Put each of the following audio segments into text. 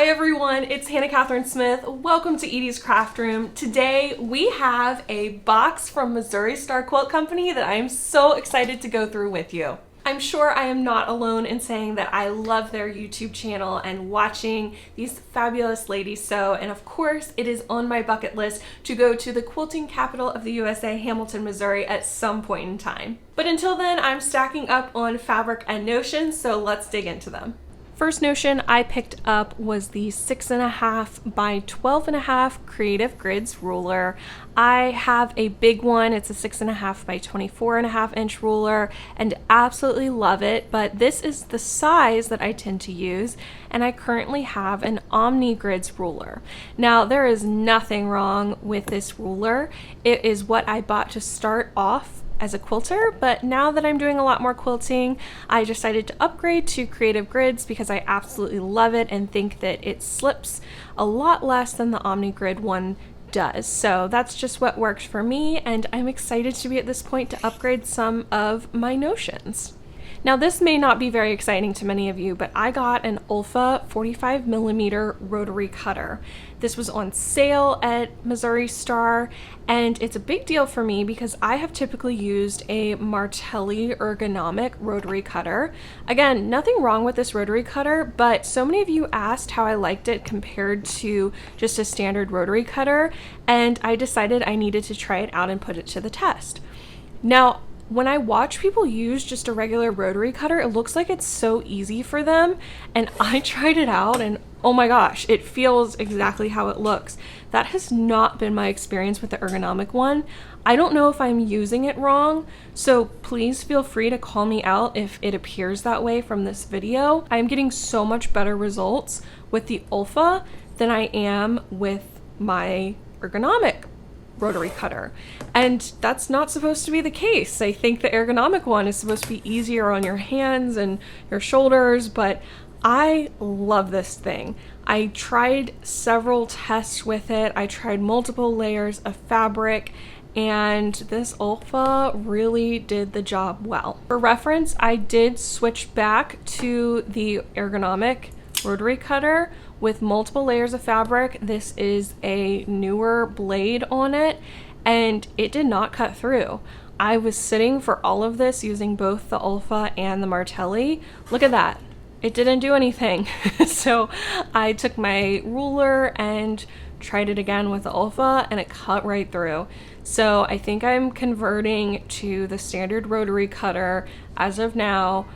Hi everyone, it's Hannah Catherine Smith. Welcome to Edie's Craft Room. Today we have a box from Missouri Star Quilt Company that I am so excited to go through with you. I'm sure I am not alone in saying that I love their YouTube channel and watching these fabulous ladies sew, and of course it is on my bucket list to go to the quilting capital of the USA, Hamilton, Missouri at some point in time. But until then, I'm stacking up on fabric and notions, so let's dig into them. First notion I picked up was the 6.5 by 12.5 Creative Grids ruler. I have a big one. It's a 6.5 by 24.5 inch ruler and absolutely love it, but this is the size that I tend to use, and I currently have an Omnigrip ruler. Now, there is nothing wrong with this ruler. It is what I bought to start off as a quilter, but now that I'm doing a lot more quilting, I decided to upgrade to Creative Grids because I absolutely love it and think that it slips a lot less than the Omnigrip one does. So that's just what works for me, and I'm excited to be at this point to upgrade some of my notions. Now, this may not be very exciting to many of you, but I got an Olfa 45mm rotary cutter. This was on sale at Missouri Star, and it's a big deal for me because I have typically used a Martelli ergonomic rotary cutter. Again, nothing wrong with this rotary cutter, but so many of you asked how I liked it compared to just a standard rotary cutter, and I decided I needed to try it out and put it to the test. Now, when I watch people use just a regular rotary cutter, it looks like it's so easy for them, and I tried it out and oh my gosh, it feels exactly how it looks. That has not been my experience with the ergonomic one. I don't know if I'm using it wrong, so please feel free to call me out if it appears that way from this video. I'm getting so much better results with the Olfa than I am with my ergonomic rotary cutter, and that's not supposed to be the case. I think the ergonomic one is supposed to be easier on your hands and your shoulders, but I love this thing. I tried several tests with it. I tried multiple layers of fabric, and this Olfa really did the job well. For reference, I did switch back to the ergonomic rotary cutter with multiple layers of fabric. This is a newer blade on it, and it did not cut through. I was sitting for all of this using both the Olfa and the Martelli. Look at that. It didn't do anything. So I took my ruler and tried it again with the Olfa, and it cut right through. So I think I'm converting to the standard rotary cutter as of now,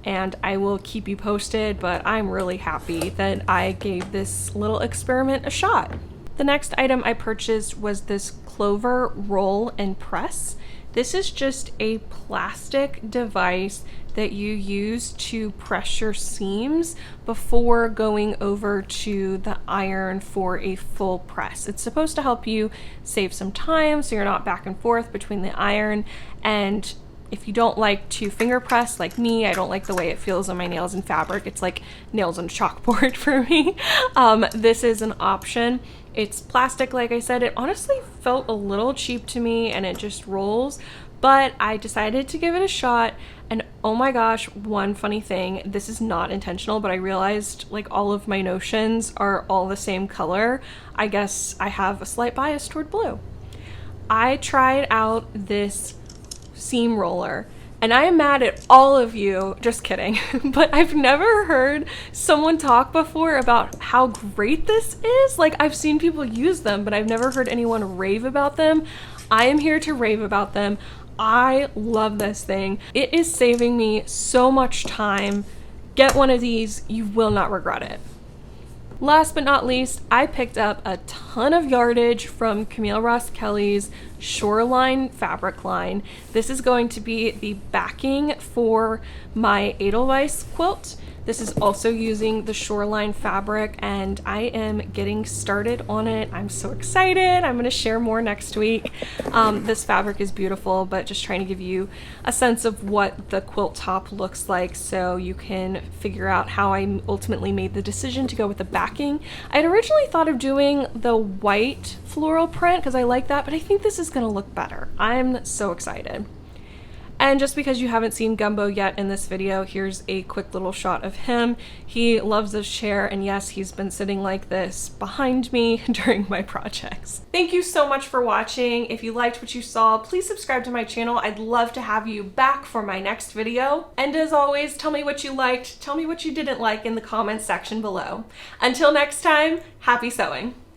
and I will keep you posted, but I'm really happy that I gave this little experiment a shot. The next item I purchased was this Clover roll and press. This is just a plastic device that you use to press your seams before going over to the iron for a full press. It's supposed to help you save some time so you're not back and forth between the iron, and if you don't like to finger press like me, I don't like the way it feels on my nails and fabric. It's like nails on a chalkboard for me. This is an option. It's plastic, like I said. It honestly felt a little cheap to me, and it just rolls, but I decided to give it a shot. And oh my gosh, one funny thing, this is not intentional, but I realized like all of my notions are all the same color. I guess I have a slight bias toward blue. I tried out this seam roller, and I am mad at all of you, just kidding, but I've never heard someone talk before about how great this is. Like, I've seen people use them, but I've never heard anyone rave about them. I am here to rave about them. I love this thing. It is saving me so much time. Get one of these, you will not regret it. Last but not least, I picked up a ton of yardage from Camille Ross Kelly's Shoreline fabric line. This is going to be the backing for my Edelweiss quilt. This is also using the Shoreline fabric, and I am getting started on it. I'm so excited. I'm going to share more next week. This fabric is beautiful, but just trying to give you a sense of what the quilt top looks like so you can figure out how I ultimately made the decision to go with the backing. I had originally thought of doing the white floral print because I like that, but I think this is going to look better. I'm so excited. And just because you haven't seen Gumbo yet in this video, here's a quick little shot of him. He loves this chair, and yes, he's been sitting like this behind me during my projects. Thank you so much for watching. If you liked what you saw, please subscribe to my channel. I'd love to have you back for my next video. And as always, tell me what you liked, tell me what you didn't like in the comments section below. Until next time, happy sewing.